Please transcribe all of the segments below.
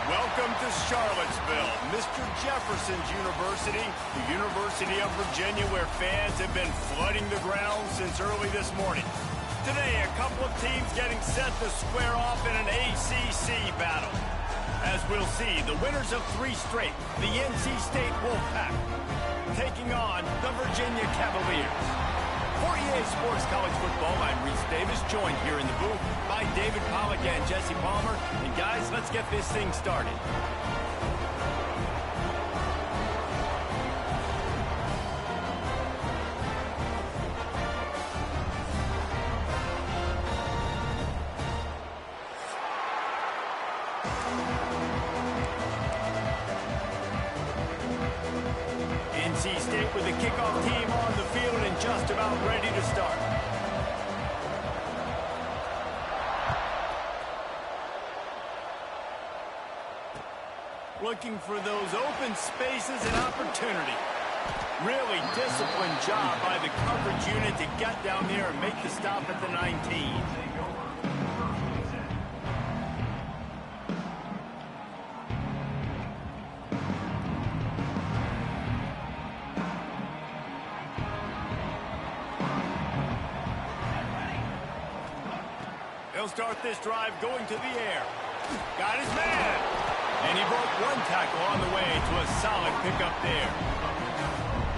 Welcome to Charlottesville, Mr. Jefferson's University, the University of Virginia, where fans have been flooding the ground since early this morning. Today, a couple of teams getting set to square off in an ACC battle. As we'll see, the winners of 3 straight, the NC State Wolfpack, taking on the Virginia Cavaliers. For EA Sports College Football, I'm Reese Davis, joined here in the booth by David Pollack and Jesse Palmer. And guys, let's get this thing started. NC State with the kickoff team on the field and just about ready to start. Looking for those open spaces and opportunity. Really disciplined job by the coverage unit to get down there and make the stop at the 19. He'll start this drive going to the air. Got his man. And he broke 1 tackle on the way to a solid pickup there.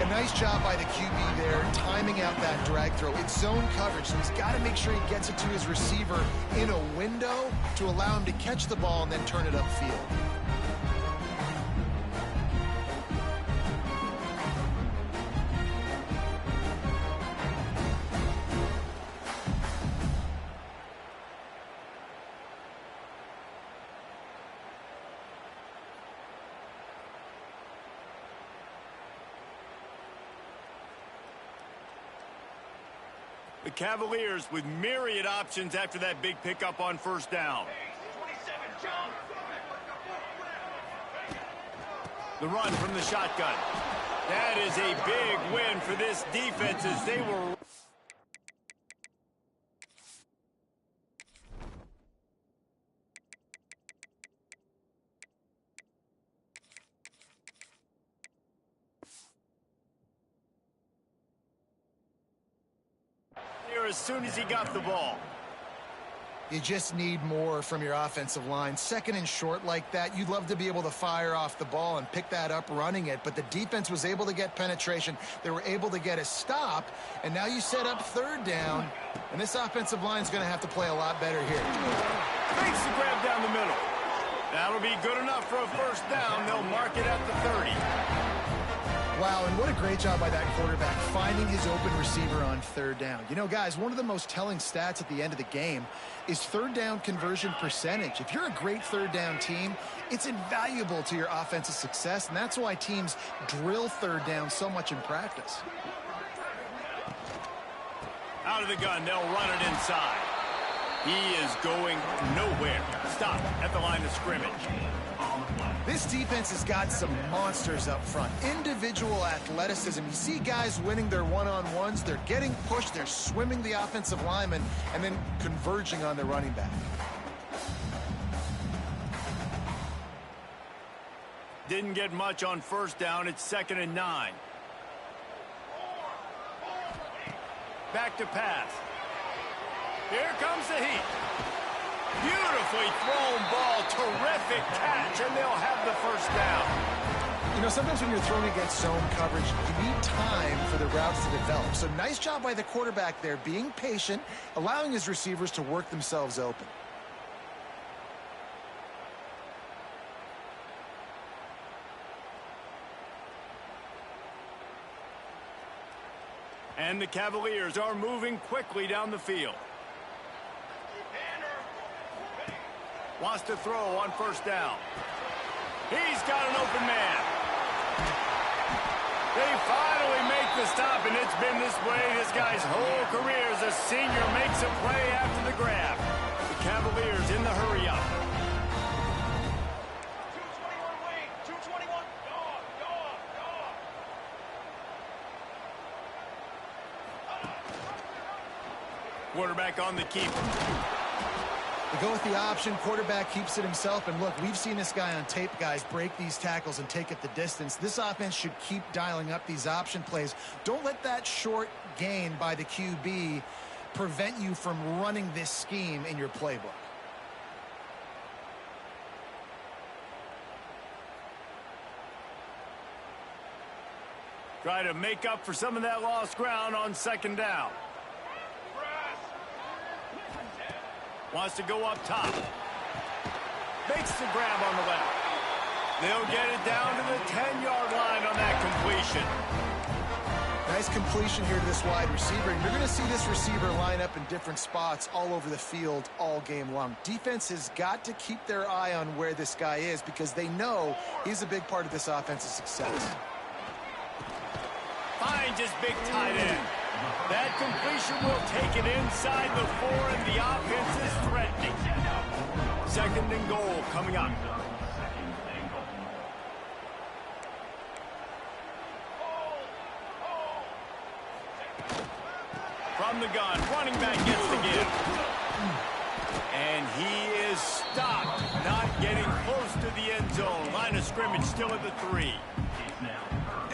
A nice job by the QB there, timing out that drag throw. It's zone coverage, so he's got to make sure he gets it to his receiver in a window to allow him to catch the ball and then turn it upfield. The Cavaliers with myriad options after that big pickup on first down. The run from the shotgun. That is a big win for this defense as they were... as soon as he got the ball. You just need more from your offensive line. Second and short like that, you'd love to be able to fire off the ball and pick that up running it, but the defense was able to get penetration. They were able to get a stop, and now you set up 3rd down, and this offensive line is going to have to play a lot better here. Makes the grab down the middle. That'll be good enough for a first down. They'll mark it at the 30. Wow, and what a great job by that quarterback finding his open receiver on 3rd down. You know, guys, one of the most telling stats at the end of the game is 3rd down conversion percentage. If you're a great 3rd down team, it's invaluable to your offensive success, and that's why teams drill 3rd down so much in practice. Out of the gun, they'll run it inside. He is going nowhere. Stop at the line of scrimmage. This defense has got some monsters up front. Individual athleticism. You see guys winning their one-on-ones. They're getting pushed. They're swimming the offensive lineman and then converging on the running back. Didn't get much on first down. It's 2nd and 9. Back to pass. Here comes the heat. Beautifully thrown ball, terrific catch, and they'll have the first down. You know, sometimes when you're throwing against zone coverage, you need time for the routes to develop. So nice job by the quarterback there, being patient, allowing his receivers to work themselves open. And the Cavaliers are moving quickly down the field. Wants to throw on first down. He's got an open man. They finally make the stop, and it's been this way this guy's whole career as a senior makes a play after the grab. The Cavaliers in the hurry-up. 221 Quarterback on the keeper. They go with the option. Quarterback keeps it himself. And look, we've seen this guy on tape, guys, break these tackles and take it the distance. This offense should keep dialing up these option plays. Don't let that short gain by the QB prevent you from running this scheme in your playbook. Try to make up for some of that lost ground on second down. Wants to go up top. Makes the grab on the left. They'll get it down to the 10-yard line on that completion. Nice completion here to this wide receiver. And you're going to see this receiver line up in different spots all over the field all game long. Defense has got to keep their eye on where this guy is because they know he's a big part of this offense's success. Finds his big tight end. That completion will take it inside the 4, and the offense is threatening. Second and goal coming up. From the gun, running back gets the give. And he is stopped, not getting close to the end zone. Line of scrimmage still at the 3.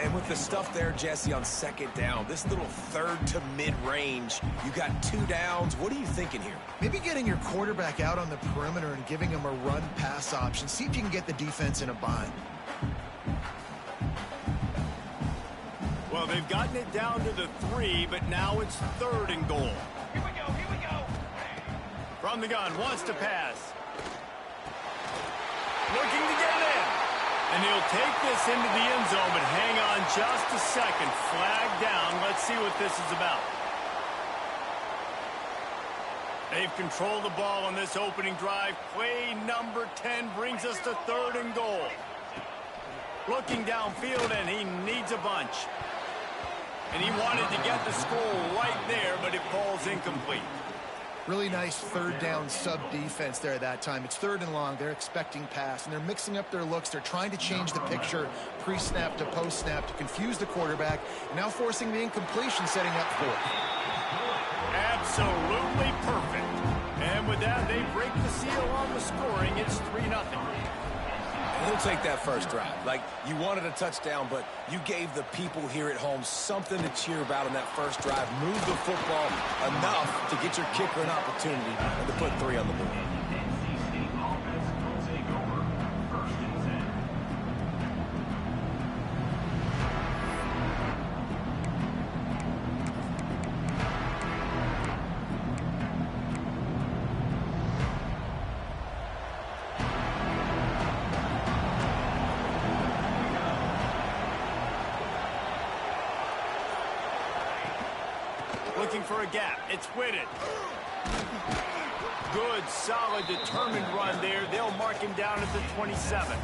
And with the stuff there, Jesse, on second down, this little third to mid-range, you got 2 downs. What are you thinking here? Maybe getting your quarterback out on the perimeter and giving him a run-pass option. See if you can get the defense in a bind. Well, they've gotten it down to the 3, but now it's third and goal. Here we go, here we go. From the gun, wants to pass. Looking to get it in. And he'll take this into the end zone, but hang on just a second. Flag down. Let's see what this is about. They've controlled the ball on this opening drive. Play number 10 brings us to third and goal. Looking downfield, and he needs a bunch. And he wanted to get the score right there, but it falls incomplete. Really nice third down sub-defense there at that time. It's third and long. They're expecting pass, and they're mixing up their looks. They're trying to change the picture pre-snap to post-snap to confuse the quarterback, and now forcing the incompletion, setting up fourth. Absolutely perfect. And with that, they break the seal on the scoring. It's 3-0. He'll take that first drive. Like, you wanted a touchdown, but you gave the people here at home something to cheer about on that first drive. Move the football enough to get your kicker an opportunity and to put 3 on the board. Looking for a gap. It's Whitted. Good, solid, determined run there. They'll mark him down at the 27.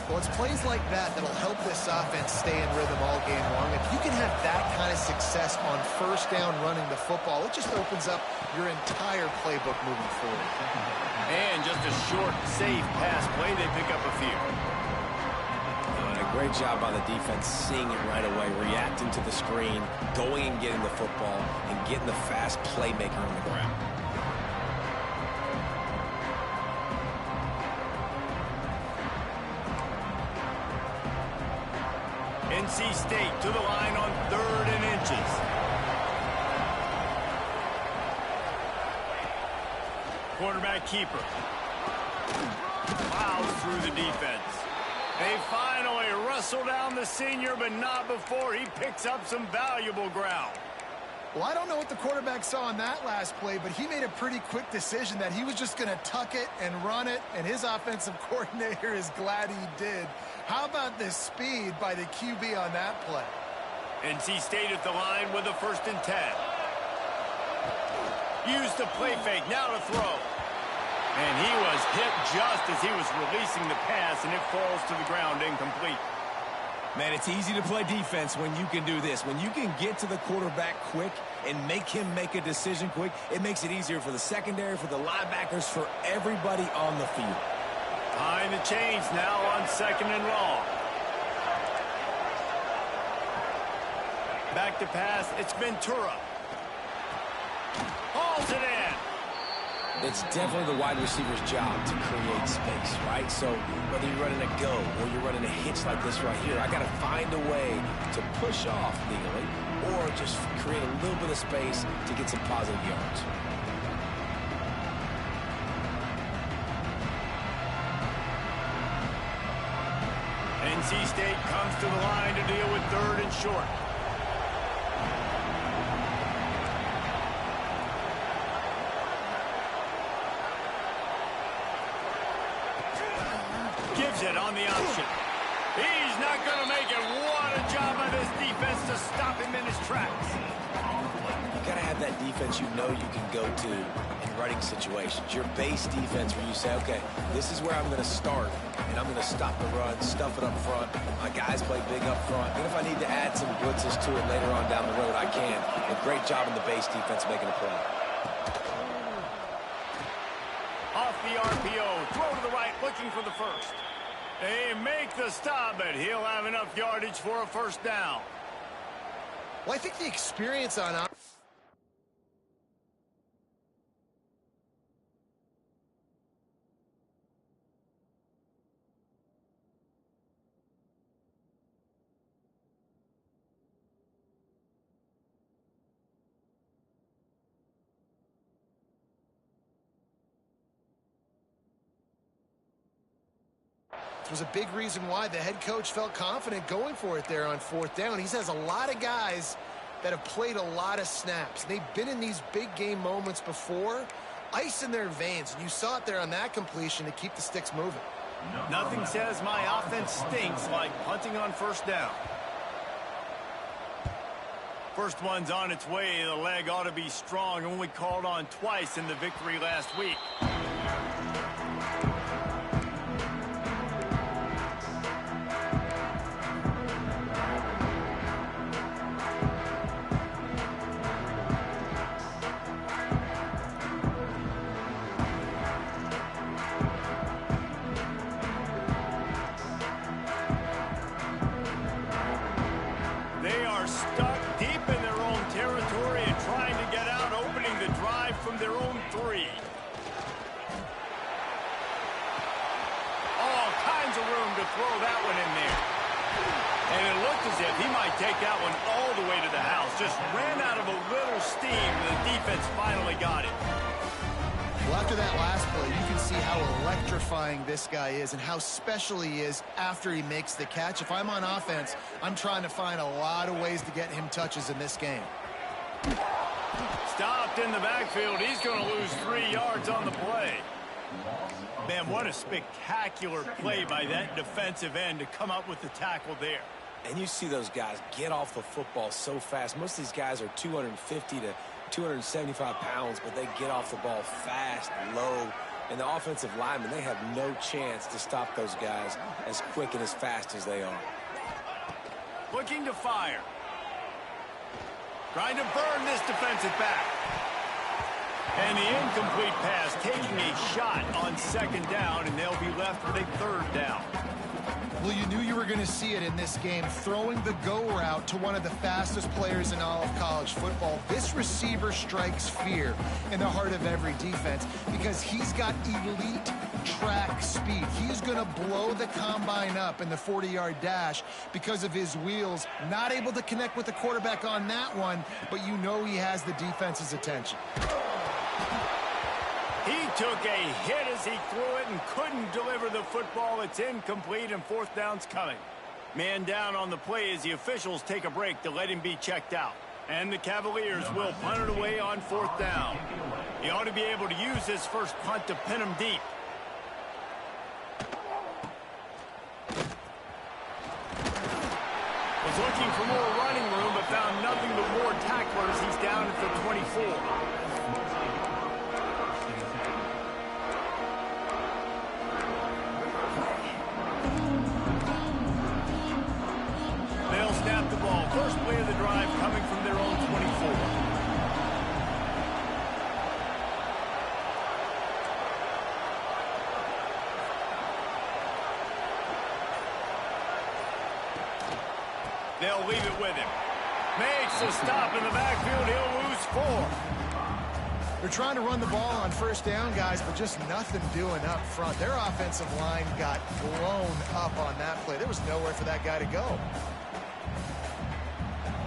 Well, it's plays like that that'll help this offense stay in rhythm all game long. If you can have that kind of success on first down running the football, it just opens up your entire playbook moving forward. And just a short, safe pass play. They pick up a few. Great job by the defense, seeing it right away, reacting to the screen, going and getting the football, and getting the fast playmaker on the ground. NC State to the line on 3rd and inches. Quarterback keeper. Plows through the defense. They finally wrestle down the senior, but not before he picks up some valuable ground. Well, I don't know what the quarterback saw on that last play, but he made a pretty quick decision that he was just going to tuck it and run it, and his offensive coordinator is glad he did. How about the speed by the QB on that play? NC State at the line with a 1st and 10. Used the play fake, now to throw. And he was hit just as he was releasing the pass, and it falls to the ground incomplete. Man, it's easy to play defense when you can do this. When you can get to the quarterback quick and make him make a decision quick, it makes it easier for the secondary, for the linebackers, for everybody on the field. Time to change now on 2nd and long. Back to pass, it's Ventura. Hauls it in. It's definitely the wide receiver's job to create space, right? So whether you're running a go or you're running a hitch like this right here, I got to find a way to push off legally or just create a little bit of space to get some positive yards. NC State comes to the line to deal with 3rd and short. Gives it on the option. He's not going to make it. What a job by this defense to stop him in his tracks. You got to have that defense you know you can go to in running situations. Your base defense where you say, okay, this is where I'm going to start, and I'm going to stop the run, stuff it up front. My guys play big up front. And if I need to add some blitzes to it later on down the road, I can. A great job in the base defense making a play. Off the RPO, throw to the right, looking for the first. They make the stop, but he'll have enough yardage for a first down. Well, I think the experience on was a big reason why the head coach felt confident going for it there on 4th down. He has a lot of guys that have played a lot of snaps. They've been in these big game moments before. Ice in their veins, and you saw it there on that completion to keep the sticks moving. Nothing says my offense stinks like punting on 1st down. First one's on its way. The leg ought to be strong. Only called on twice in the victory last week. Stuck deep in their own territory and trying to get out, opening the drive from their own 3. All kinds of room to throw that one in there. And it looked as if he might take that one all the way to the house. Just ran out of a little steam, and the defense finally got it. Well, after that last play, you can see how electrifying this guy is and how special he is after he makes the catch. If I'm on offense, I'm trying to find a lot of ways to get him touches in this game. Stopped in the backfield. He's going to lose 3 yards on the play. Man, what a spectacular play by that defensive end to come up with the tackle there. And you see those guys get off the football so fast. Most of these guys are 250 to 275 pounds, but they get off the ball fast, low. And the offensive linemen, they have no chance to stop those guys as quick and as fast as they are. Looking to fire. Trying to burn this defensive back. And the incomplete pass taking a shot on 2nd down, and they'll be left with a 3rd down. Well, you knew you were going to see it in this game, throwing the go route to one of the fastest players in all of college football. This receiver strikes fear in the heart of every defense because he's got elite track speed. He's going to blow the combine up in the 40-yard dash because of his wheels. Not able to connect with the quarterback on that one, but you know he has the defense's attention. He took a hit as he threw it and couldn't deliver the football. It's incomplete, and 4th down's coming. Man down on the play as the officials take a break to let him be checked out. And the Cavaliers will punt it away on 4th down. He ought to be able to use his first punt to pin him deep. Was looking for more running room, but found nothing but more tacklers. He's down at the 24. Snap the ball. First play of the drive coming from their own 24. They'll leave it with him. Makes a stop in the backfield. He'll lose 4. They're trying to run the ball on first down, guys, but just nothing doing up front. Their offensive line got blown up on that play. There was nowhere for that guy to go.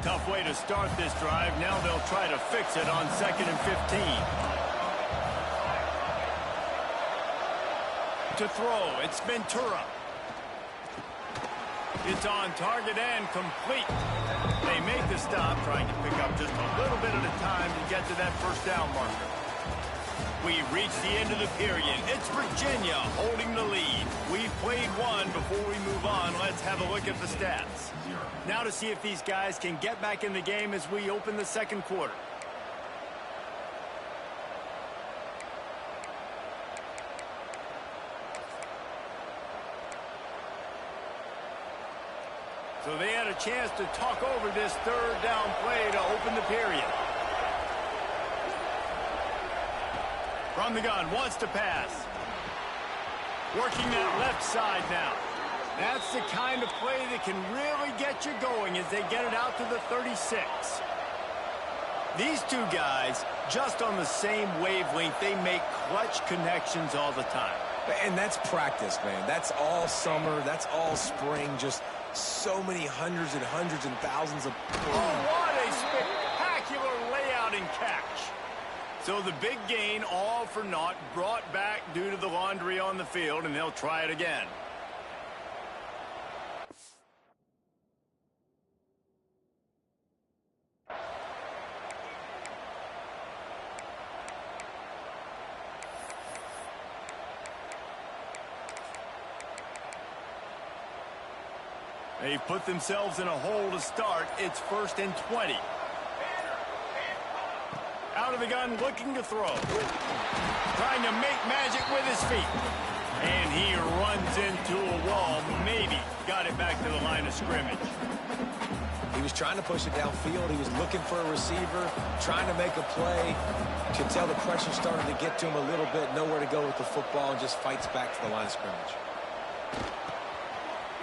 Tough way to start this drive. Now they'll try to fix it on 2nd and 15. To throw, it's Ventura. It's on target and complete. They make the stop, trying to pick up just a little bit at a time to get to that first down marker. We reach the end of the period. It's Virginia holding the lead. We've played one. Before we move on, let's have a look at the stats. Now to see if these guys can get back in the game as we open the second quarter. So they had a chance to talk over this third down play to open the period. From the gun, wants to pass. Working that left side now. That's the kind of play that can really get you going as they get it out to the 36. These two guys, just on the same wavelength, they make clutch connections all the time. And that's practice, man. That's all summer. That's all spring. Just so many hundreds and thousands of... Oh, what a spectacular layout and catch. So the big gain, all for naught, brought back due to the laundry on the field, and they'll try it again. They've put themselves in a hole to start. It's 1st and 20. Out of the gun, looking to throw. Trying to make magic with his feet. And he runs into a wall. Maybe got it back to the line of scrimmage. He was trying to push it downfield. He was looking for a receiver, trying to make a play. You can tell the pressure started to get to him a little bit. Nowhere to go with the football, and just fights back to the line of scrimmage.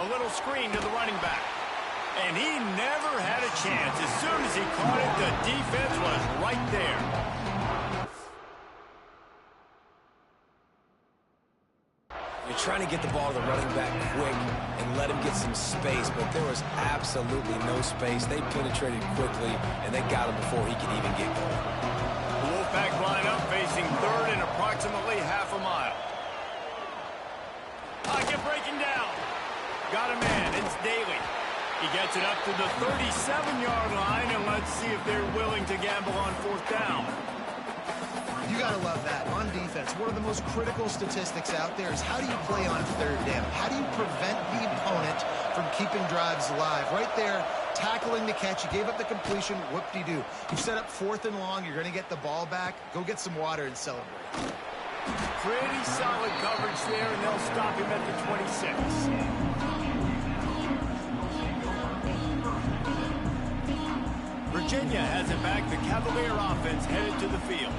A little screen to the running back. And he never had a chance. As soon as he caught it, the defense was right there. You're trying to get the ball to the running back quick and let him get some space, but there was absolutely no space. They penetrated quickly, and they got him before he could even get going. The Wolfpack lineup facing 3rd and approximately half a mile. Pocket breaking down. Got a man. It's Daly. He gets it up to the 37-yard line, and let's see if they're willing to gamble on 4th down. You got to love that. On defense, one of the most critical statistics out there is how do you play on 3rd down? How do you prevent the opponent from keeping drives alive? Right there, tackling the catch. You gave up the completion. Whoop-de-doo. You've set up 4th and long. You're going to get the ball back. Go get some water and celebrate. Pretty solid coverage there, and they'll stop him at the 26. Virginia has it back. The Cavalier offense headed to the field.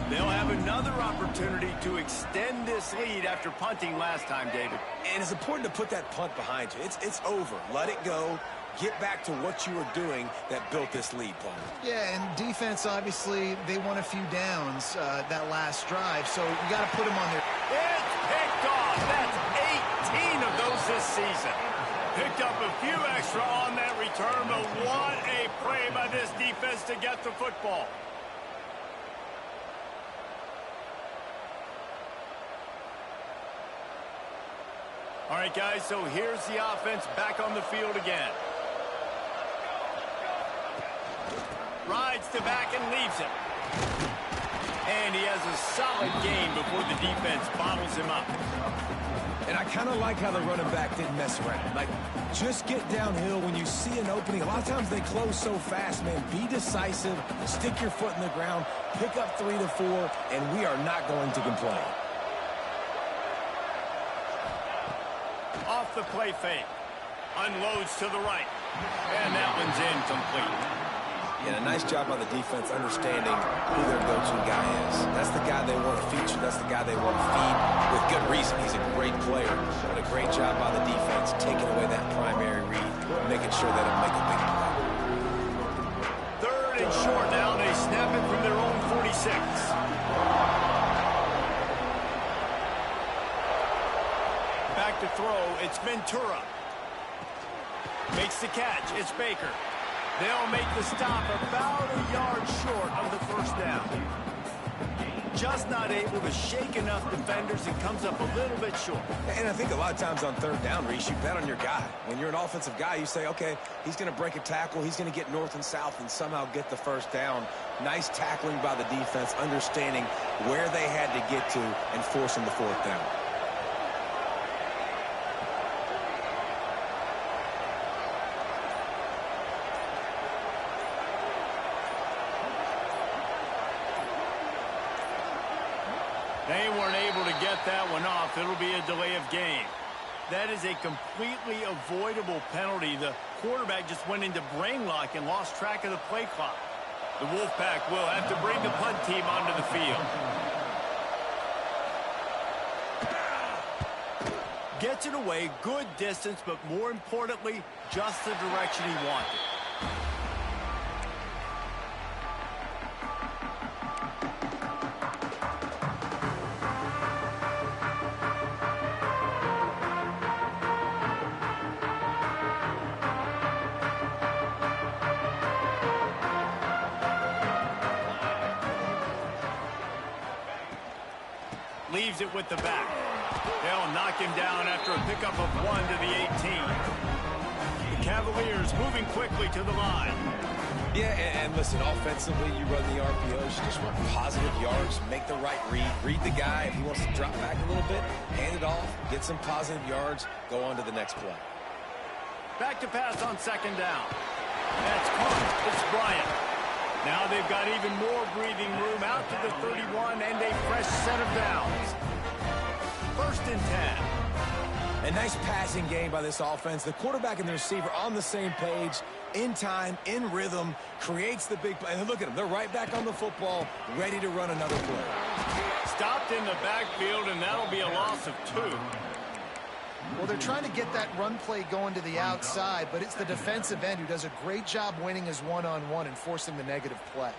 They'll have another opportunity to extend this lead after punting last time, David. And it's important to put that punt behind you. It's over. Let it go. Get back to what you were doing that built this lead, Paul. Yeah, and defense, obviously, they won a few downs that last drive, so you got to put them on their... It's picked off. That's 18 of those this season. Picked up a few extra on that return, but what a play by this defense to get the football. All right, guys, so here's the offense back on the field again. Rides to back and leaves him. And he has a solid gain before the defense bottles him up. And I kind of like how the running back didn't mess around. Like, just get downhill when you see an opening. A lot of times they close so fast, man. Be decisive, stick your foot in the ground, pick up 3 to 4, and we are not going to complain. Off the play fake. Unloads to the right. And that one's incomplete. And a nice job by the defense understanding who their go-to guy is. That's the guy they want to feature. That's the guy they want to feed with good reason. He's a great player. But a great job by the defense taking away that primary read, making sure that it'll make a big play. 3rd and short now. They snap it from their own 46. to throw. It's Ventura. Makes the catch. It's Baker. They'll make the stop about a yard short of the first down. Just not able to shake enough defenders and comes up a little bit short. And I think a lot of times on third down, Reese, you bet on your guy. When you're an offensive guy, you say, okay, he's going to break a tackle. He's going to get north and south and somehow get the first down. Nice tackling by the defense, understanding where they had to get to and forcing the fourth down. They weren't able to get that one off. It'll be a delay of game. That is a completely avoidable penalty. The quarterback just went into brain lock and lost track of the play clock. The Wolfpack will have to bring the punt team onto the field. Gets it away, good distance, but more importantly, just the direction he wanted. Leaves it with the back. They'll knock him down after a pickup of 1 to the 18. The Cavaliers moving quickly to the line. Yeah, and listen, offensively, you run the RPOs. You just want positive yards, make the right read. Read the guy. If he wants to drop back a little bit, hand it off, get some positive yards, go on to the next play. Back to pass on second down. That's caught. It's Bryant. Now they've got even more breathing room out to the 31 and a fresh set of downs. 1st and 10. A nice passing game by this offense. The quarterback and the receiver on the same page, in time, in rhythm, creates the big play. And look at them. They're right back on the football, ready to run another play. Stopped in the backfield, and that'll be a loss of 2. Well, they're trying to get that run play going to the outside, but it's the defensive end who does a great job winning his one-on-one and forcing the negative play.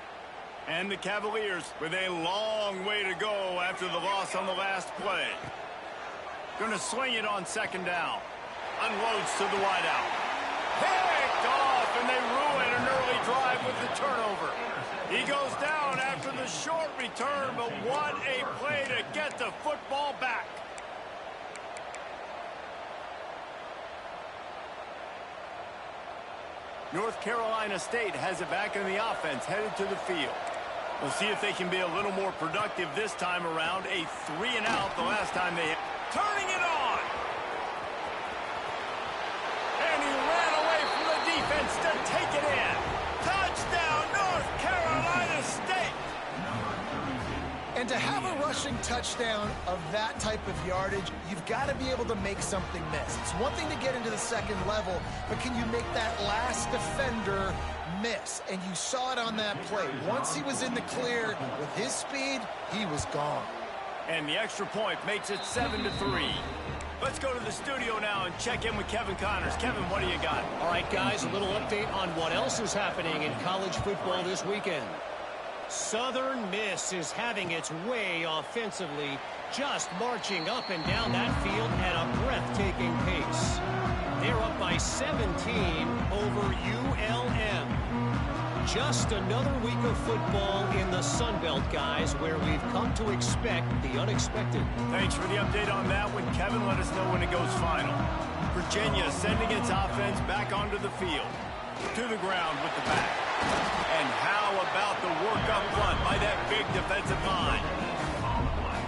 And the Cavaliers with a long way to go after the loss on the last play. Going to swing it on second down. Unloads to the wideout. Picked off, and they ruin an early drive with the turnover. He goes down after the short return, but what a play to get the football back. North Carolina State has it back in the offense, headed to the field. We'll see if they can be a little more productive this time around. A 3-and-out the last time they... Turning it on! And he ran away from the defense to take it in. Touchdown, North Carolina State! And to have a rushing touchdown of that type of yardage, you've got to be able to make something miss. It's one thing to get into the second level, but can you make that last defender miss? And you saw it on that play. Once he was in the clear with his speed, he was gone. And the extra point makes it 7-3. Let's go to the studio now and check in with Kevin Connors. Kevin, what do you got? All right, guys, a little update on what else is happening in college football this weekend. Southern Miss is having its way offensively, just marching up and down that field at a breathtaking pace. They're up by 17 over ULM. Just another week of football in the Sun Belt, guys, where we've come to expect the unexpected. Thanks for the update on that one, Kevin. Let us know when it goes final. Virginia sending its offense back onto the field. To the ground with the back. And how about the work up front by that big defensive line?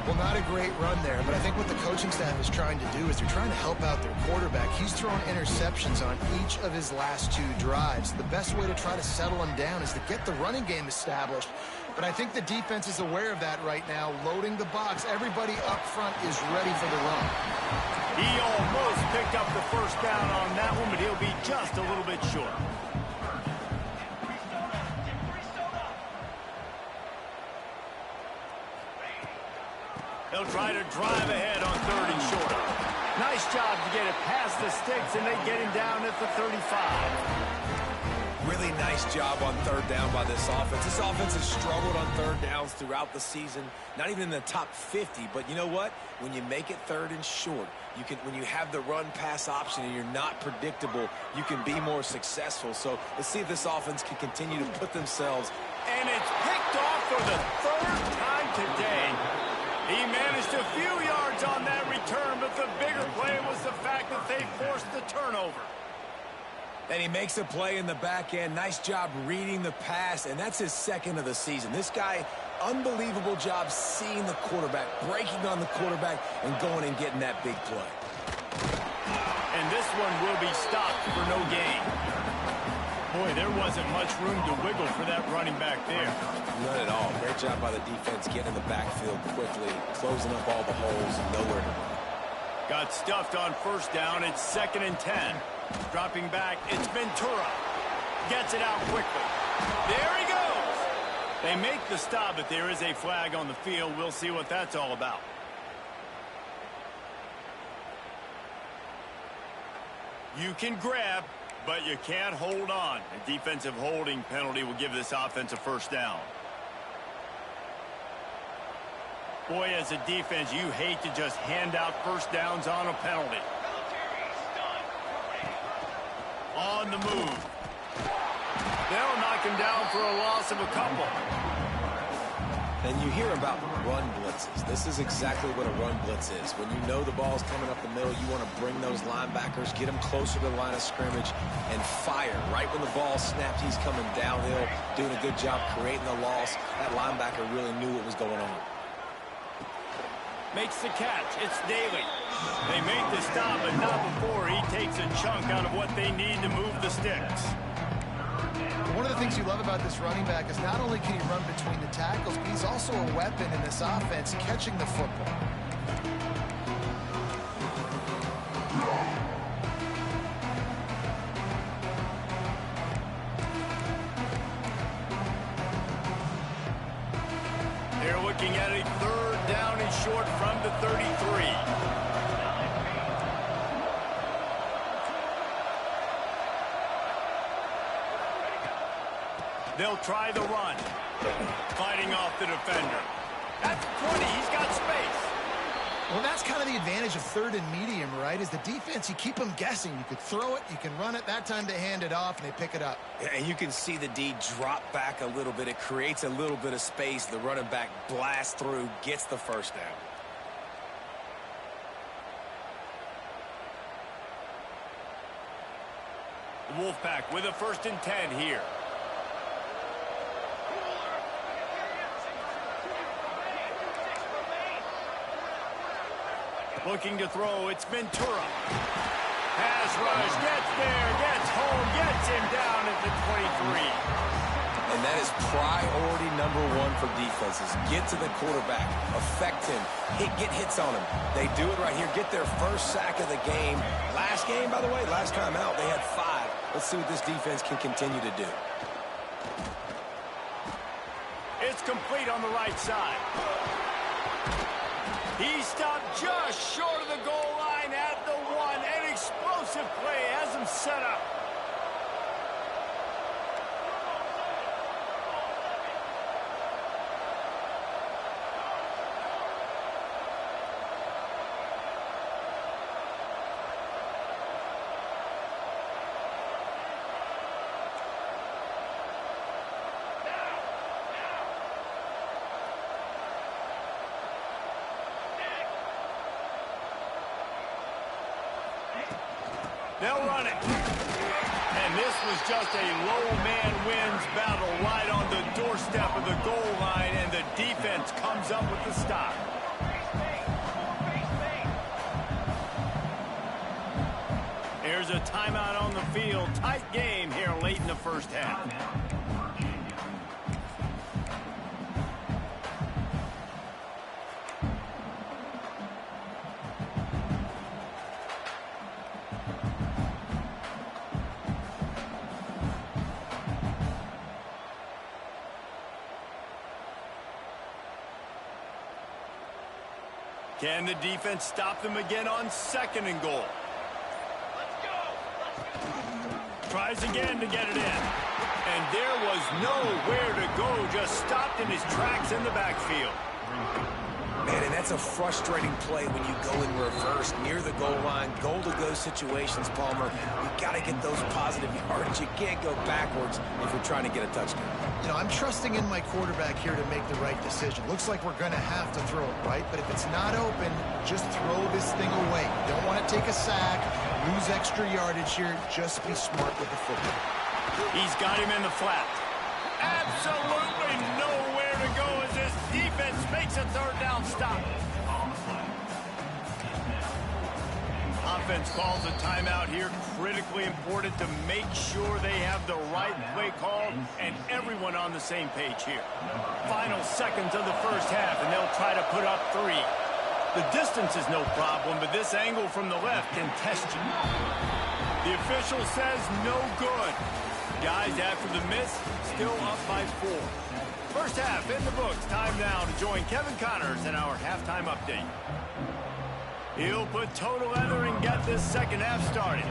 Well, not a great run there, but I think what the coaching staff is trying to do is they're trying to help out their quarterback. He's thrown interceptions on each of his last 2 drives. The best way to try to settle him down is to get the running game established. But I think the defense is aware of that right now, loading the box. Everybody up front is ready for the run. He almost picked up the first down on that one, but he'll be just a little bit short. They'll try to drive ahead on 3rd and short. Nice job to get it past the sticks, and they get him down at the 35. Really nice job on third down by this offense. This offense has struggled on third downs throughout the season. Not even in the top 50, but you know what? When you make it third and short, when you have the run-pass option and you're not predictable, you can be more successful. So let's see if this offense can continue to put themselves. And it's picked off for the third time today. He managed a few yards on that return, but the bigger play was the fact that they forced the turnover. And he makes a play in the back end. Nice job reading the pass, and that's his second of the season. This guy, unbelievable job seeing the quarterback, breaking on the quarterback, and going and getting that big play. And this one will be stopped for no gain. Boy, there wasn't much room to wiggle for that running back there. None at all. Great job by the defense getting in the backfield quickly, closing up all the holes, nowhere to run. Got stuffed on first down. It's 2nd and 10. Dropping back, it's Ventura. Gets it out quickly. There he goes. They make the stop, but there is a flag on the field. We'll see what that's all about. You can grab, but you can't hold on. A defensive holding penalty will give this offense a first down. Boy, as a defense, you hate to just hand out first downs on a penalty. On the move. They'll knock him down for a loss of a couple. And you hear about run blitzes. This is exactly what a run blitz is. When you know the ball's coming up the middle, you want to bring those linebackers, get them closer to the line of scrimmage, and fire. Right when the ball snapped, he's coming downhill, doing a good job creating the loss. That linebacker really knew what was going on. Makes the catch. It's Daly. They make the stop, but not before he takes a chunk out of what they need to move the sticks. One of the things you love about this running back is not only can he run between the tackles, but he's also a weapon in this offense catching the football. They're looking at a third down and short from the 33. They'll try the run. Fighting off the defender. That's 20. He's got space. Well, that's kind of the advantage of third and medium, right? Is the defense, you keep them guessing. You could throw it, you can run it. That time they hand it off, and they pick it up. And you can see the D drop back a little bit. It creates a little bit of space. The running back blasts through, gets the first down. The Wolfpack with a 1st and 10 here. Looking to throw, it's Ventura. Pass rush, gets there, gets home, gets him down at the 23. And that is priority number 1 for defenses. Get to the quarterback, affect him, get hits on him. They do it right here, get their first sack of the game. Last game, by the way, last time out, they had 5. Let's see what this defense can continue to do. It's complete on the right side. He stopped just short of the goal line at the 1. An explosive play has him set up. They'll run it. And this was just a low man wins battle right on the doorstep of the goal line, and the defense comes up with the stop. Here's a timeout on the field. Tight game here late in the first half. Can the defense stop them again on 2nd and goal? Tries again to get it in. And there was nowhere to go, just stopped in his tracks in the backfield. Man, and that's a frustrating play when you go in reverse near the goal line. Goal-to-go situations, Palmer. You got to get those positive yards. You can't go backwards if you're trying to get a touchdown. You know, I'm trusting in my quarterback here to make the right decision. Looks like we're going to have to throw it, right? But if it's not open, just throw this thing away. You don't want to take a sack, lose extra yardage here. Just be smart with the football. He's got him in the flat. Absolutely nowhere to go as this defense makes a third down stop. Offense calls a timeout here. Critically important to make sure they have the right play call and everyone on the same page here. Final seconds of the first half, and they'll try to put up 3. The distance is no problem, but this angle from the left can test you. The official says no good. Guys, after the miss, still up by 4. First half in the books. Time now to join Kevin Connors in our halftime update. He'll put total leather and get this second half started.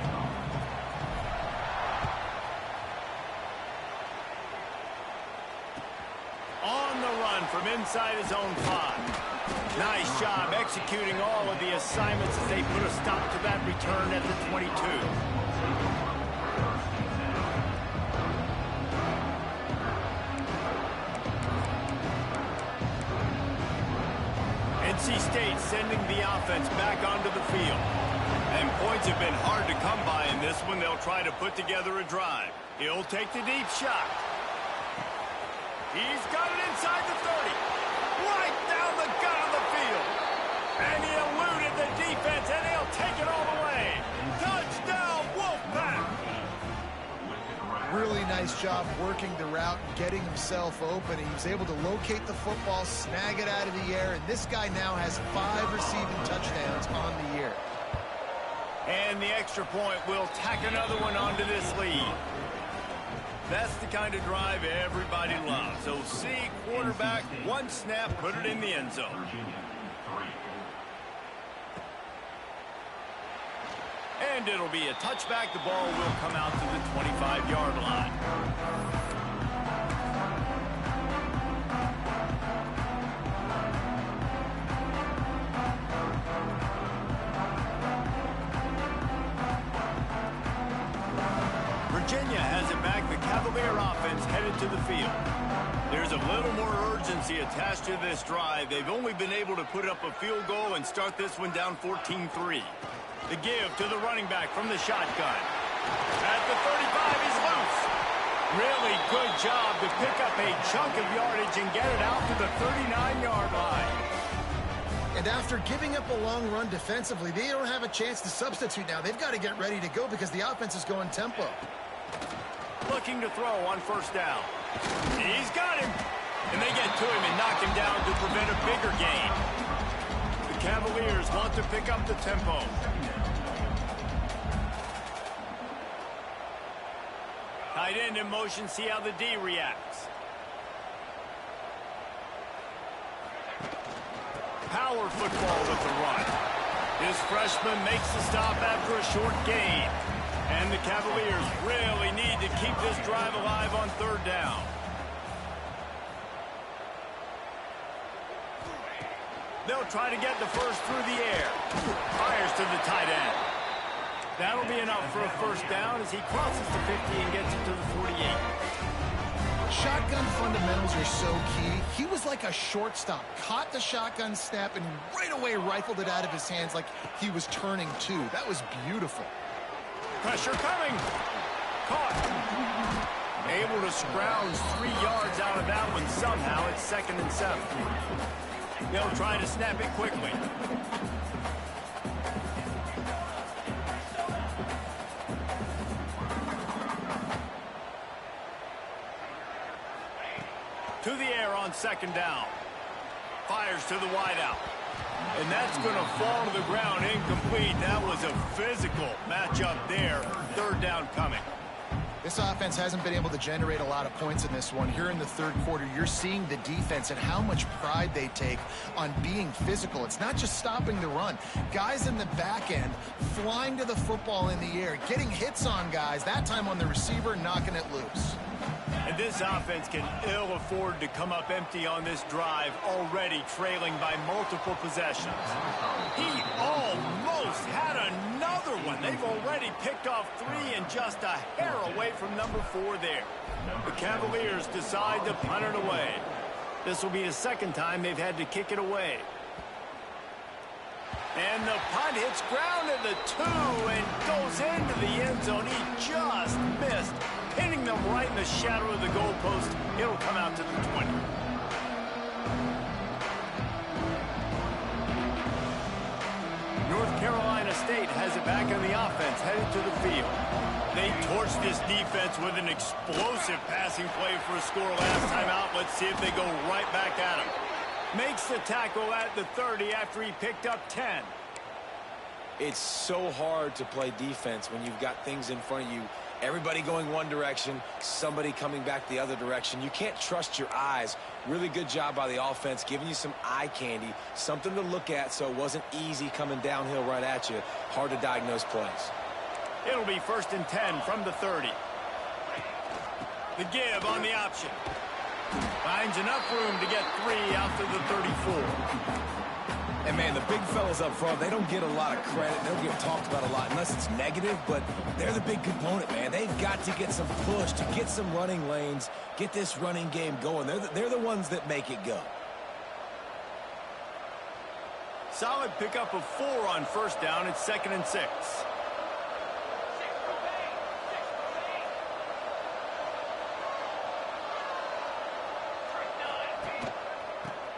On the run from inside his own 5. Nice job executing all of the assignments as they put a stop to that return at the 22. NC State sending the offense back onto the field. And points have been hard to come by in this one. They'll try to put together a drive. He'll take the deep shot. He's got it inside the 30. Right down the gut of the field. And he eluded the defense, and he'll take it all the way. Touchdown, Wolfpack! Really nice job working the route, getting himself open. He was able to locate the football, snag it out of the air, and this guy now has 5 receiving touchdowns on the year. And the extra point will tack another one onto this lead. That's the kind of drive everybody loves. So see quarterback, 1 snap, put it in the end zone. And it'll be a touchback. The ball will come out to the 25-yard line. Virginia has it back. The Cavalier offense headed to the field. There's a little more urgency attached to this drive. They've only been able to put up a field goal and start this one down 14-3. The give to the running back from the shotgun. At the 35, he's loose. Really good job to pick up a chunk of yardage and get it out to the 39-yard line. And after giving up a long run defensively, they don't have a chance to substitute now. They've got to get ready to go because the offense is going tempo. Looking to throw on first down. He's got him. And they get to him and knock him down to prevent a bigger gain. The Cavaliers want to pick up the tempo. Tight end in motion, see how the D reacts. Power football with the run. His freshman makes the stop after a short gain. And the Cavaliers really need to keep this drive alive on third down. They'll try to get the first through the air. Fires to the tight end. That'll be enough for a first down as he crosses the 50 and gets it to the 48. Shotgun fundamentals are so key. He was like a shortstop. Caught the shotgun snap and right away rifled it out of his hands like he was turning two. That was beautiful. Pressure coming. Caught. Able to scrounge 3 yards out of that one somehow. It's 2nd and 7. They'll try to snap it quickly. To the air on 2nd down. Fires to the wideout. And that's going to fall to the ground incomplete. That was a physical matchup there. 3rd down coming. This offense hasn't been able to generate a lot of points in this one. Here in the 3rd quarter, you're seeing the defense and how much pride they take on being physical. It's not just stopping the run. Guys in the back end flying to the football in the air, getting hits on guys, that time on the receiver, knocking it loose. And this offense can ill afford to come up empty on this drive, already trailing by multiple possessions. He almost had another one. They've already picked off 3 and just a hair away from number 4 there. The Cavaliers decide to punt it away. This will be the second time they've had to kick it away. And the punt hits ground at the 2 and goes into the end zone. He just missed, pinning them right in the shadow of the goalpost. It'll come out to the 20. North Carolina State has it back on the offense, headed to the field. They torched this defense with an explosive passing play for a score last time out. Let's see if they go right back at him. Makes the tackle at the 30 after he picked up 10. It's so hard to play defense when you've got things in front of you. Everybody going one direction, somebody coming back the other direction. You can't trust your eyes. Really good job by the offense, giving you some eye candy, something to look at so it wasn't easy coming downhill right at you. Hard to diagnose plays. It'll be 1st and 10 from the 30. The give on the option. Finds enough room to get 3 out to the 34. And, man, the big fellas up front, they don't get a lot of credit. They don't get talked about a lot unless it's negative, but they're the big component, man. They've got to get some push, to get some running lanes, get this running game going. They're the ones that make it go. Solid pickup of 4 on 1st down. It's 2nd and 6.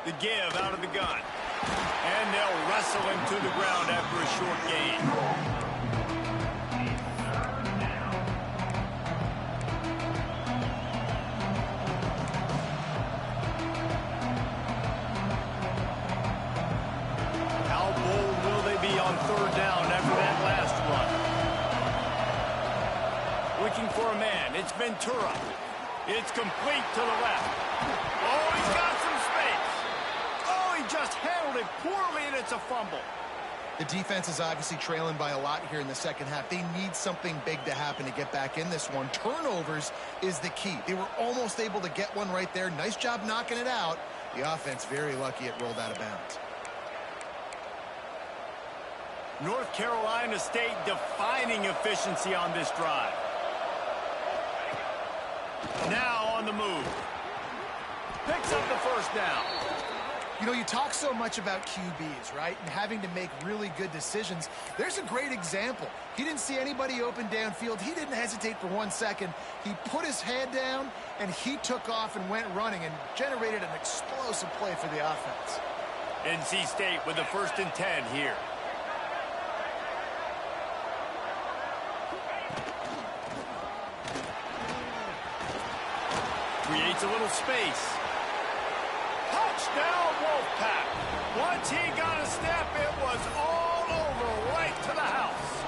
The give out of the gun. And they'll wrestle him to the ground after a short gain. How bold will they be on 3rd down after that last run? Looking for a man. It's Ventura. It's complete to the left. Oh, he's got some space. Oh, he just handled it poorly, and it's a fumble. The defense is obviously trailing by a lot here in the second half. They need something big to happen to get back in this one. Turnovers is the key. They were almost able to get one right there. Nice job knocking it out. The offense very lucky it rolled out of bounds. North Carolina State defining efficiency on this drive. Now on the move. Picks up the 1st down. You know, you talk so much about QBs, right? And having to make really good decisions. There's a great example. He didn't see anybody open downfield. He didn't hesitate for 1 second. He put his head down, and he took off and went running and generated an explosive play for the offense. NC State with the 1st and 10 here. Creates a little space. Touchdown, Wolfpack. Once he got a step, it was all over, right to the house.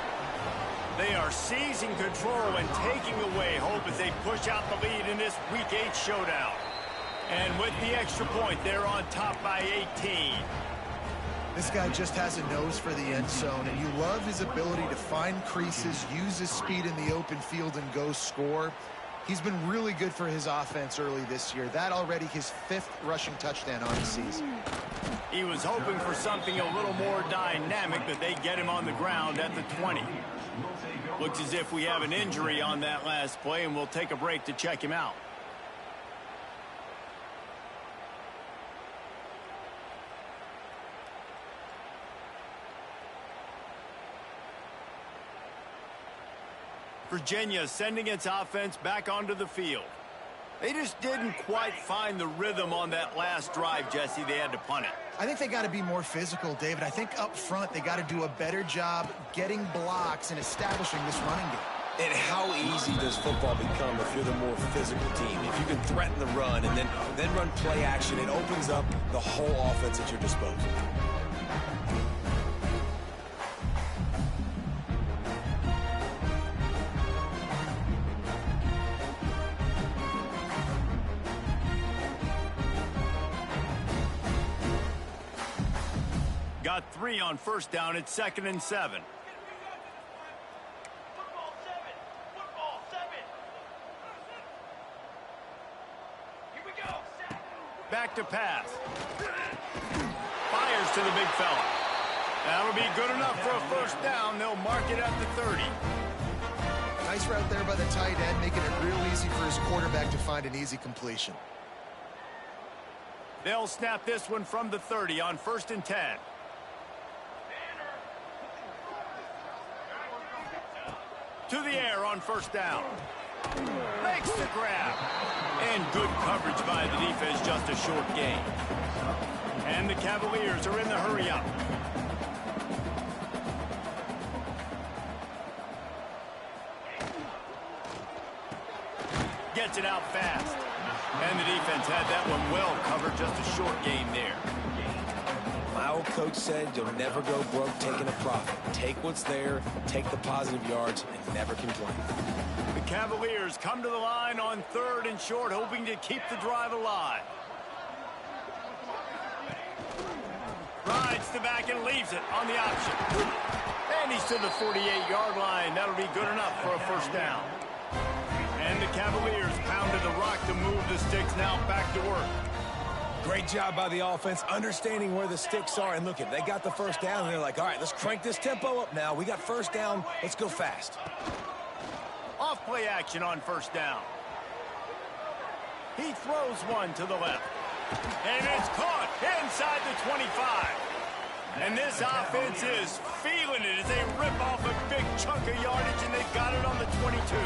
They are seizing control and taking away hope as they push out the lead in this Week 8 showdown. And with the extra point, they're on top by 18. This guy just has a nose for the end zone, and you love his ability to find creases, use his speed in the open field, and go score. He's been really good for his offense early this year. That already his 5th rushing touchdown on the season. He was hoping for something a little more dynamic, but they get him on the ground at the 20. Looks as if we have an injury on that last play, and we'll take a break to check him out. Virginia sending its offense back onto the field. They just didn't quite find the rhythm on that last drive, Jesse. They had to punt it. I think they got to be more physical, David. I think up front they got to do a better job getting blocks and establishing this running game. And how easy does football become if you're the more physical team? If you can threaten the run and then run play action, it opens up the whole offense at your disposal. Got 3 on 1st down. It's 2nd and 7. Football 7. Football 7. Back to pass. Fires to the big fella. That'll be good enough for a first down. They'll mark it at the 30. Nice route there by the tight end, making it real easy for his quarterback to find an easy completion. They'll snap this one from the 30 on 1st and 10. To the air on 1st down. Makes the grab. And good coverage by the defense, just a short gain. And the Cavaliers are in the hurry-up. Gets it out fast. And the defense had that one well covered, just a short gain there. My old coach said you'll never go broke taking a profit. Take what's there, take the positive yards, and never complain. The Cavaliers come to the line on 3rd and short, hoping to keep the drive alive. Rides the back and leaves it on the option. And he's to the 48-yard line. That'll be good enough for a first down. And the Cavaliers pounded the rock to move the sticks now back to work. Great job by the offense, understanding where the sticks are. And look, they got the first down, and they're like, all right, let's crank this tempo up now. We got first down. Let's go fast. Off play action on 1st down. He throws one to the left. And it's caught inside the 25. And this offense is feeling it as they rip off a big chunk of yardage, and they've got it on the 22.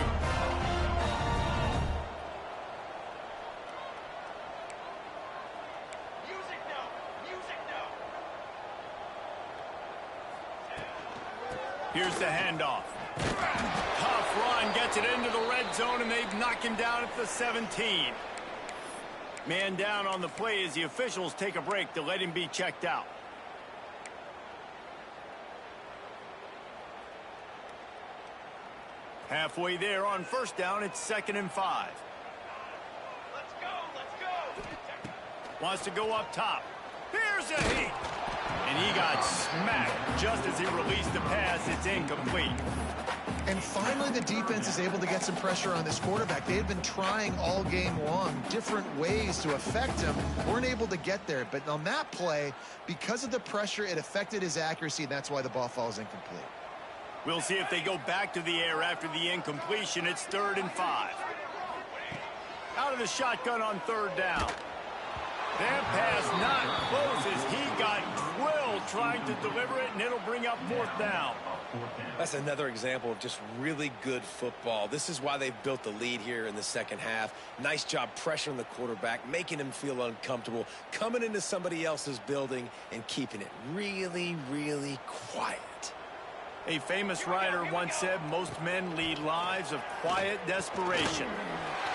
Here's the handoff. Tough run, gets it into the red zone, and they've knocked him down at the 17. Man down on the play as the officials take a break to let him be checked out. Halfway there on 1st down, it's 2nd and 5. Let's go, let's go. Wants to go up top. Here's a heat. And he got smacked just as he released the pass. It's incomplete. And finally, the defense is able to get some pressure on this quarterback. They had been trying all game long different ways to affect him. Weren't able to get there. But on that play, because of the pressure, it affected his accuracy, and that's why the ball falls incomplete. We'll see if they go back to the air after the incompletion. It's 3rd and 5. Out of the shotgun on 3rd down. That pass not close as he got drilled trying to deliver it, and it'll bring up 4th down. That's another example of just really good football. This is why they've built the lead here in the second half. Nice job pressuring the quarterback, making him feel uncomfortable, coming into somebody else's building and keeping it really, really quiet. A famous writer once said, most men lead lives of quiet desperation.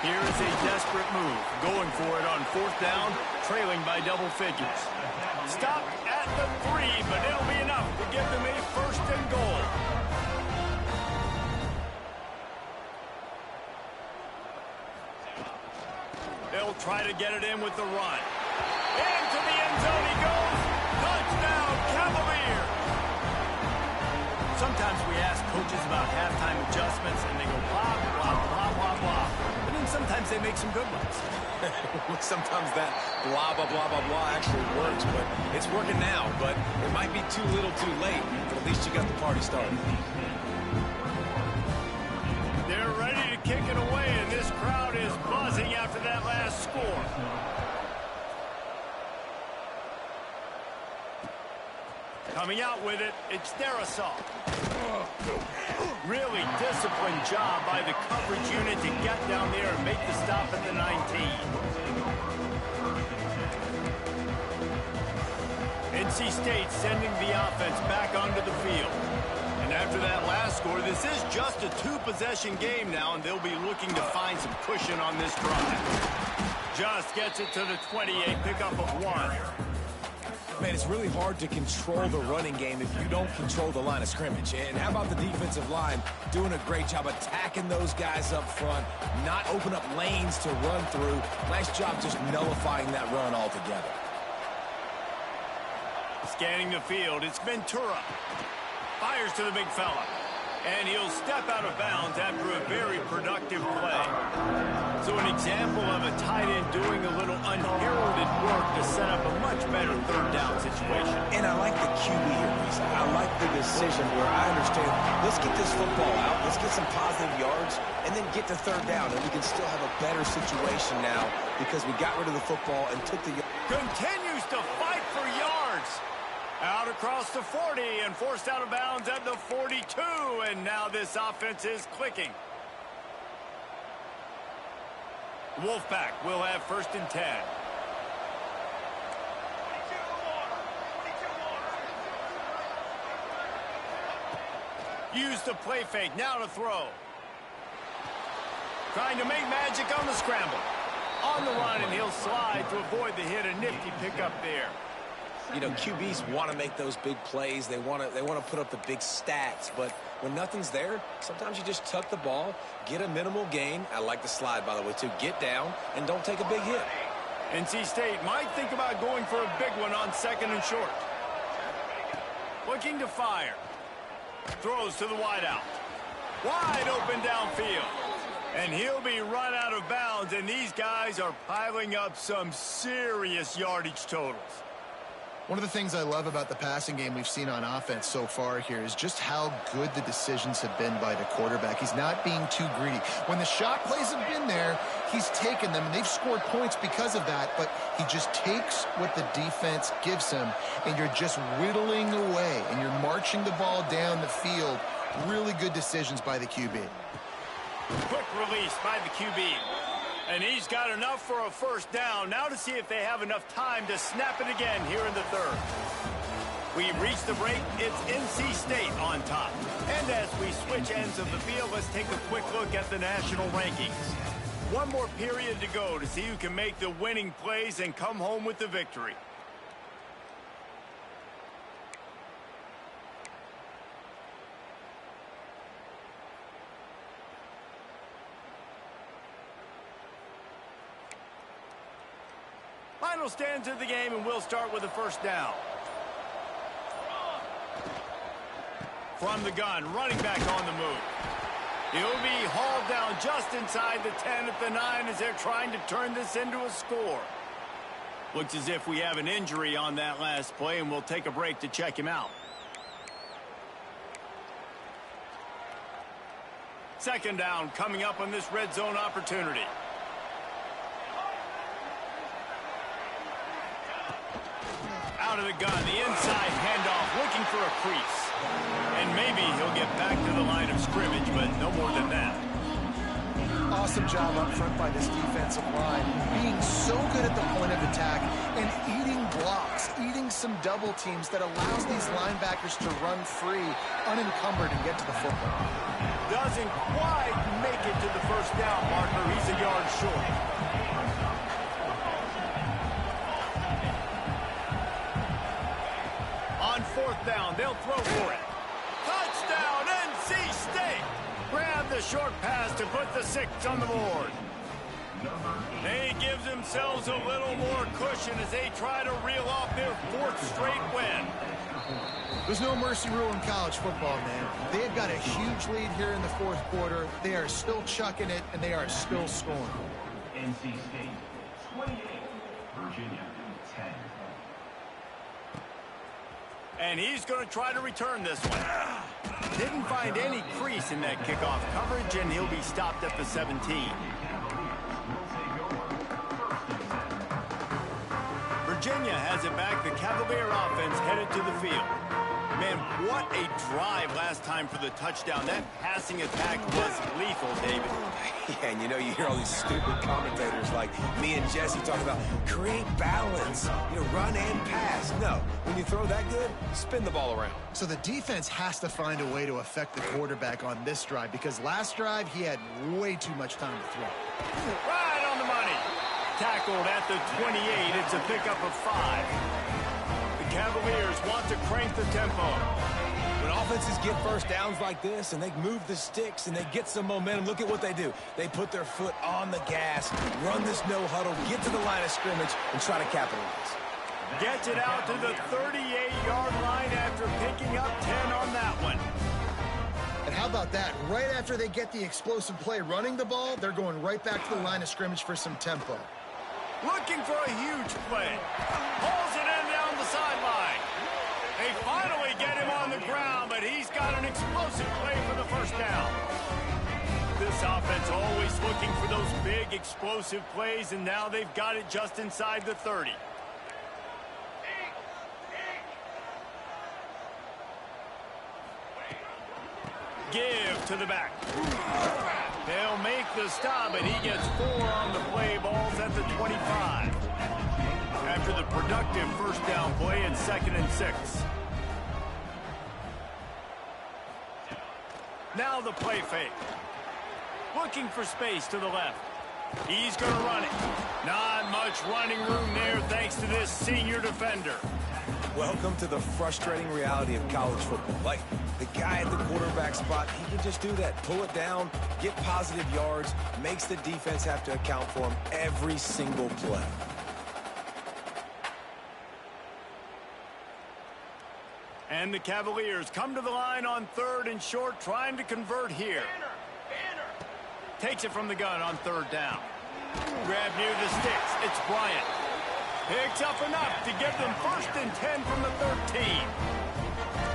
Here is a desperate move, going for it on 4th down, trailing by double figures. Stopped at the 3, but it'll be enough to give them a 1st and goal. They'll try to get it in with the run. Into the end zone he goes. Touchdown, Cavaliers. Sometimes we ask coaches about halftime adjustments, and they go blah, blah, blah, blah, blah. But then sometimes they make some good ones. Sometimes that blah, blah, blah, blah, blah actually works, but it's working now. But it might be too little too late, but at least you got the party started. They're ready to kick it away, and this crowd is buzzing after that last score. Coming out with it, it's Darisaw. Really disciplined job by the coverage unit to get down there and make the stop at the 19. NC State sending the offense back onto the field. And after that last score, this is just a 2-possession game now, and they'll be looking to find some cushion on this drive. Just gets it to the 28, pickup of 1. Man, it's really hard to control the running game if you don't control the line of scrimmage. And how about the defensive line doing a great job attacking those guys up front, not open up lanes to run through. Nice job just nullifying that run altogether. Scanning the field, it's Ventura. Fires to the big fella. And he'll step out of bounds after a very productive play. So an example of a tight end doing a little unheralded work to set up a much better third down situation. And I like the QB here, Reese. I like the decision where I understand, let's get this football out, let's get some positive yards, and then get to third down, and we can still have a better situation now because we got rid of the football and took the... Continues to fight for yards. Out across the 40 and forced out of bounds at the 42. And now this offense is clicking. Wolfpack will have 1st and 10. 22 Use the play fake. Now to throw. Trying to make magic on the scramble. On the run, and he'll slide to avoid the hit. A nifty pickup there. You know, QBs want to make those big plays. They want to put up the big stats. But when nothing's there, sometimes you just tuck the ball, get a minimal gain. I like the slide, by the way, too. Get down and don't take a big hit. NC State might think about going for a big one on 2nd and short. Looking to fire. Throws to the wideout. Wide open downfield. And he'll be run out of bounds. And these guys are piling up some serious yardage totals. One of the things I love about the passing game we've seen on offense so far here is just how good the decisions have been by the quarterback. He's not being too greedy. When the shot plays have been there, he's taken them, and they've scored points because of that, but he just takes what the defense gives him, and you're just whittling away, and you're marching the ball down the field. Really good decisions by the QB. Quick release by the QB. And he's got enough for a 1st down. Now to see if they have enough time to snap it again here in the 3rd. We reach the break. It's NC State on top. And as we switch ends of the field, let's take a quick look at the national rankings. One more period to go to see who can make the winning plays and come home with the victory. Final stands of the game, and we'll start with the 1st down. From the gun, running back on the move. He'll be hauled down just inside the 10 at the 9 as they're trying to turn this into a score. Looks as if we have an injury on that last play, and we'll take a break to check him out. 2nd down coming up on this red zone opportunity. Out of the gun, the inside handoff, looking for a crease. And maybe he'll get back to the line of scrimmage, but no more than that. Awesome job up front by this defensive line, being so good at the point of attack and eating blocks, eating some double teams that allows these linebackers to run free, unencumbered, and get to the football. Doesn't quite make it to the 1st down marker. He's a yard short. On 4th down, they'll throw for it. Touchdown, NC State! Grab the short pass to put the 6 on the board. They give themselves a little more cushion as they try to reel off their 4th straight win. There's no mercy rule in college football, man. They've got a huge lead here in the 4th quarter. They are still chucking it, and they are still scoring. NC State 28, Virginia 10. And he's going to try to return this one. Didn't find any crease in that kickoff coverage, and he'll be stopped at the 17. Virginia has it back. The Cavalier offense headed to the field. Man, what a drive last time for the touchdown. That passing attack was lethal, David. Yeah, and you know, you hear all these stupid commentators like me and Jesse talking about create balance, you know, run and pass. No, when you throw that good, spin the ball around. So the defense has to find a way to affect the quarterback on this drive because last drive he had way too much time to throw. Right on the money. Tackled at the 28. It's a pickup of 5. The Cavaliers want to crank the tempo. When offenses get 1st downs like this and they move the sticks and they get some momentum, look at what they do. They put their foot on the gas, run this no huddle, get to the line of scrimmage, and try to capitalize. Gets it out to the 38-yard line after picking up 10 on that one. And how about about that? Right after they get the explosive play running the ball, they're going right back to the line of scrimmage for some tempo. Looking for a huge play. Pulls it in down the sideline. They finally get him on the ground, but he's got an explosive play for the first down. This offense always looking for those big explosive plays, and now they've got it just inside the 30. Give to the back. They'll make the stop, and he gets 4 on the play. Balls at the 25. After the productive first down play, it's 2nd and 6. Now the play fake. Looking for space to the left. He's going to run it. Not much running room there thanks to this senior defender. Welcome to the frustrating reality of college football. Like, the guy at the quarterback spot, he can just do that. Pull it down, get positive yards, makes the defense have to account for him every single play. And the Cavaliers come to the line on 3rd and short, trying to convert here. Takes it from the gun on 3rd down. Grab near the sticks. It's Bryant. Picks up enough to give them 1st and 10 from the 13.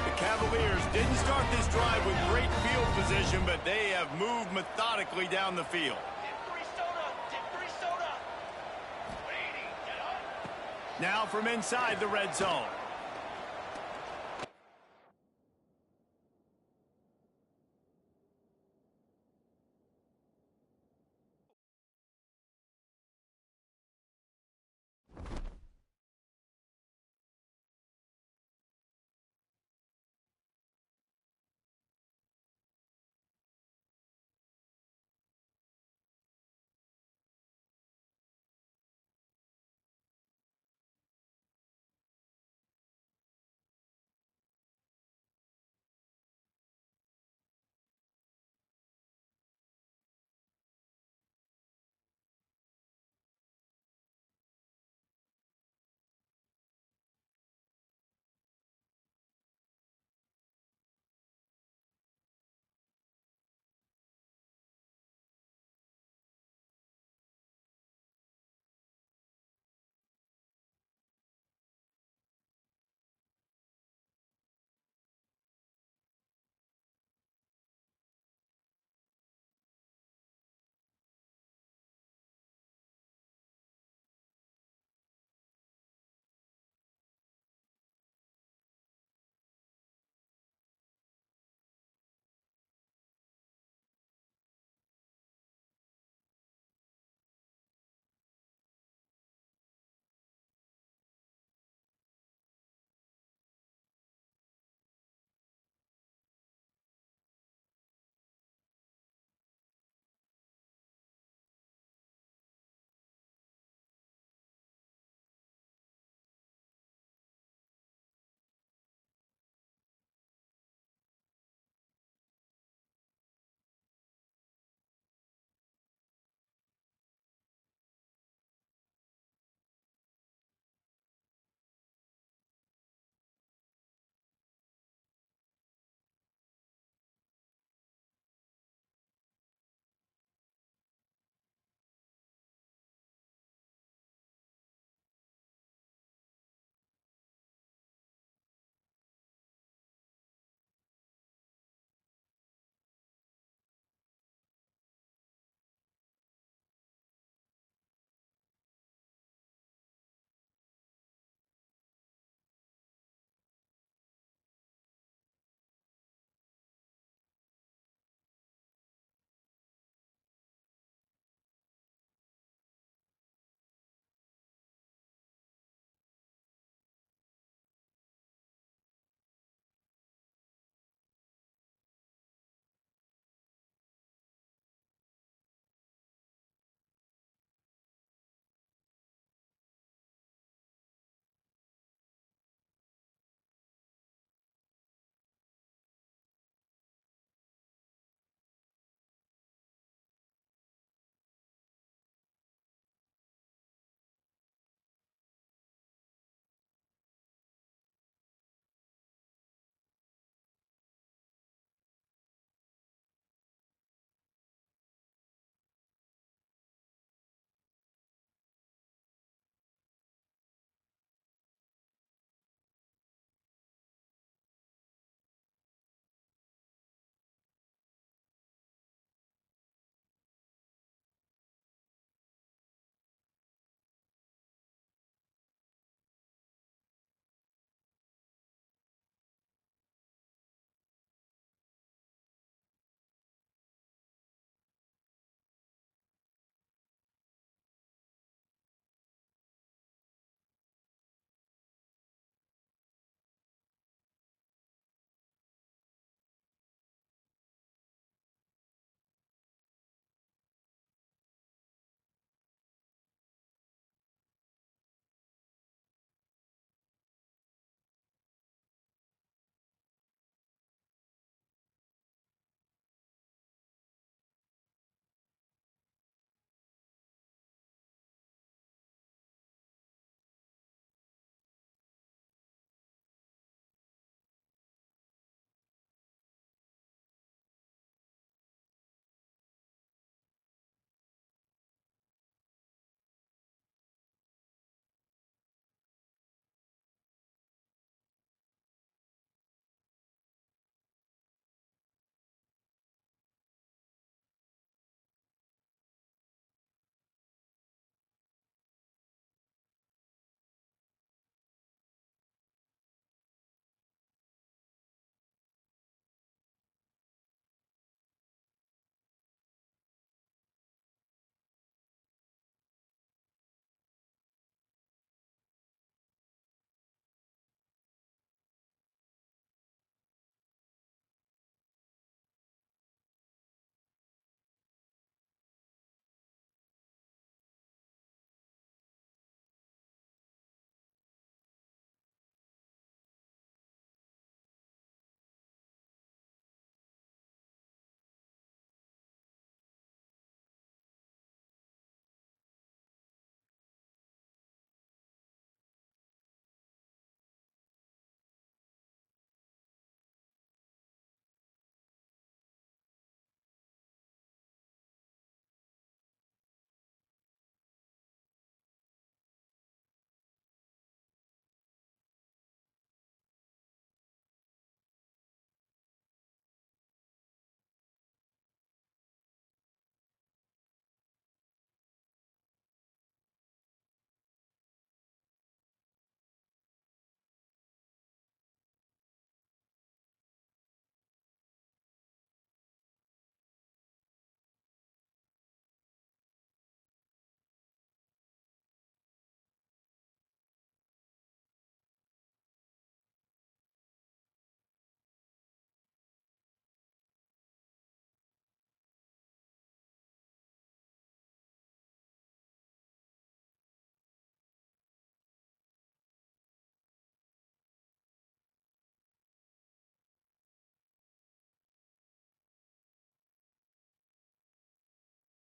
The Cavaliers didn't start this drive with great field position, but they have moved methodically down the field. Now from inside the red zone.